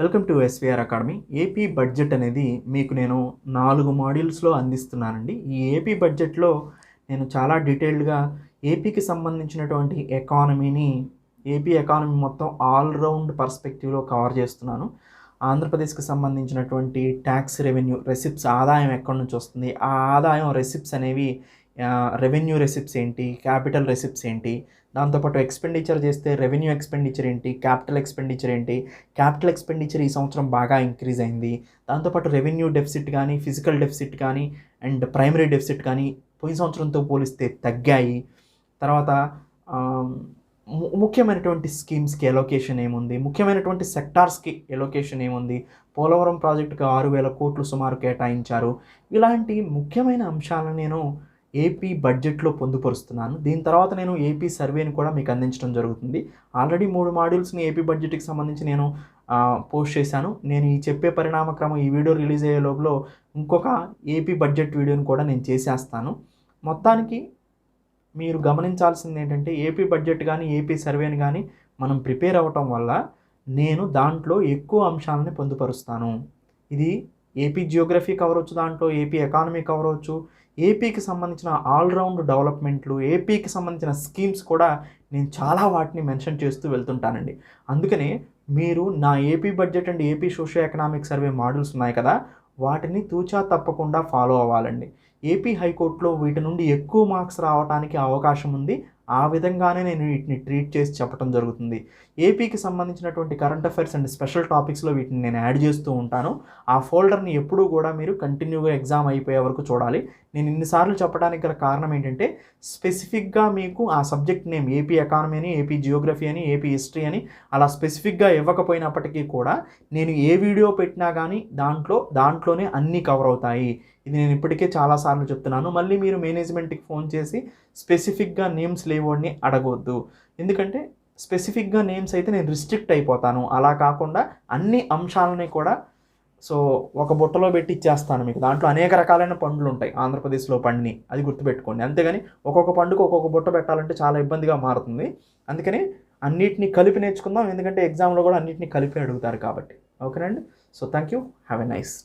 Welcome to SVR academy. AP budget అనేది మీకు నేను 4 మాడ్యూల్స్‌లో అందిస్తున్నానండి. ఈ ఏపీ బడ్జెట్‌లో నేను చాలా డీటెయిల్డ్‌గా ఏపీకి సంబంధించినటువంటి ఏపీ ఎకానమీ మొత్తం ఆల్ రౌండ్ పర్స్పెక్టివ్‌లో కవర్ చేస్తున్నాను. ఆంధ్రప్రదేశ్‌కి సంబంధించినటువంటి ట్యాక్స్ రెవెన్యూ రెసిప్ట్స్ ఆదాయం ఎక్కడి నుంచి వస్తుంది? ఆ ఆదాయం రెసిప్ట్స్ అనేవి రెవెన్యూ రెసిప్ట్స్ ఏంటి? క్యాపిటల్ రెసిప్ట్స్ ఏంటి? దాంతోపాటు ఎక్స్‌పెండిచర్ చేస్తే రెవెన్యూ ఎక్స్‌పెండిచర్ ఏంటి? క్యాపిటల్ ఎక్స్‌పెండిచర్ ఏంటి? క్యాపిటల్ ఎక్స్‌పెండిచర్ ఈ సంవత్సరం బాగా ఇంక్రీజ్ అయింది. దాంతోపాటు రెవెన్యూ డెఫిసిట్ కానీ, ఫిజికల్ డెఫిసిట్ కానీ అండ్ ప్రైమరీ డెఫిసిట్ కానీ పోయిన సంవత్సరంతో పోలిస్తే తగ్గాయి. తర్వాత ముఖ్యమైనటువంటి స్కీమ్స్‌కి ఎలోకేషన్ ఏముంది? ముఖ్యమైనటువంటి సెక్టార్స్‌కి ఎలోకేషన్ ఏముంది? పోలవరం ప్రాజెక్టుకి 6,000 కోట్లు సుమారు కేటాయించారు. ఇలాంటి ముఖ్యమైన అంశాలను నేను ఏపీ బడ్జెట్‌లో పొందుపరుస్తున్నాను. దీని తర్వాత నేను ఏపీ సర్వేని కూడా మీకు అందించడం జరుగుతుంది. ఆల్రెడీ 3 మాడ్యూల్స్‌ని ఏపీ బడ్జెట్‌కి సంబంధించి నేను పోస్ట్ చేశాను. నేను ఈ చెప్పే పరిణామక్రమం ఈ వీడియో రిలీజ్ అయ్యే లోపల ఇంకొక ఏపీ బడ్జెట్ వీడియోని కూడా నేను చేసేస్తాను. మొత్తానికి మీరు గమనించాల్సింది ఏంటంటే ఏపీ బడ్జెట్ కానీ, ఏపీ సర్వేని కానీ మనం ప్రిపేర్ అవ్వటం వల్ల నేను దాంట్లో ఎక్కువ అంశాలని పొందుపరుస్తాను. ఇది ఏపీ జియోగ్రఫీ కవర్ అవ్వచ్చు, దాంట్లో ఏపీ ఎకానమీ కవర్ అవ్వచ్చు, ఏపీకి సంబంధించిన ఆల్రౌండ్ డెవలప్మెంట్లు, ఏపీకి సంబంధించిన స్కీమ్స్ కూడా నేను చాలా వాటిని మెన్షన్ చేస్తూ వెళ్తుంటానండి. అందుకనే మీరు నా AP budget and AP socio economic survey modules ఉన్నాయి కదా, వాటిని తూచా తప్పకుండా ఫాలో అవ్వాలండి. ఏపీ హైకోర్టులో వీటి నుండి ఎక్కువ మార్క్స్ రావడానికి అవకాశం ఉంది. ఆ విధంగానే నేను వీటిని ట్రీట్ చేసి చెప్పడం జరుగుతుంది. ఏపీకి సంబంధించినటువంటి కరెంట్ అఫైర్స్ అండ్ స్పెషల్ టాపిక్స్లో వీటిని నేను యాడ్ చేస్తూ ఉంటాను. ఆ ఫోల్డర్ని ఎప్పుడూ కూడా మీరు కంటిన్యూగా ఎగ్జామ్ అయిపోయే వరకు చూడాలి. నేను ఇన్నిసార్లు చెప్పడానికి గల కారణం ఏంటంటే స్పెసిఫిక్గా మీకు ఆ సబ్జెక్ట్ నేమ్ ఏపీ ఎకానమీ అని, ఏపీ జియోగ్రఫీ అని, ఏపీ హిస్టరీ అని అలా స్పెసిఫిక్గా ఇవ్వకపోయినప్పటికీ కూడా నేను ఏ వీడియో పెట్టినా కానీ దాంట్లోనే అన్నీ కవర్ అవుతాయి. ఇది నేను ఇప్పటికే చాలాసార్లు చెప్తున్నాను. మళ్ళీ మీరు మేనేజ్మెంట్కి ఫోన్ చేసి స్పెసిఫిక్గా నేమ్స్ లేవని అడగవద్దు. ఎందుకంటే స్పెసిఫిక్గా నేమ్స్ అయితే నేను రిస్ట్రిక్ట్ అయిపోతాను. అలా కాకుండా అన్ని అంశాలని కూడా ఒక బుట్టలో పెట్టి ఇచ్చేస్తాను మీకు. దాంట్లో అనేక రకాలైన పండ్లు ఉంటాయి ఆంధ్రప్రదేశ్లో పండిని, అది గుర్తుపెట్టుకోండి. అంతేగాని ఒక్కొక్క పండుగ ఒక్కొక్క బుట్ట పెట్టాలంటే చాలా ఇబ్బందిగా మారుతుంది. అందుకని అన్నిటిని కలిపి నేర్చుకుందాం. ఎందుకంటే ఎగ్జామ్లో కూడా అన్నిటిని కలిపి అడుగుతారు కాబట్టి. ఓకేనండి. Thank you. Have a nice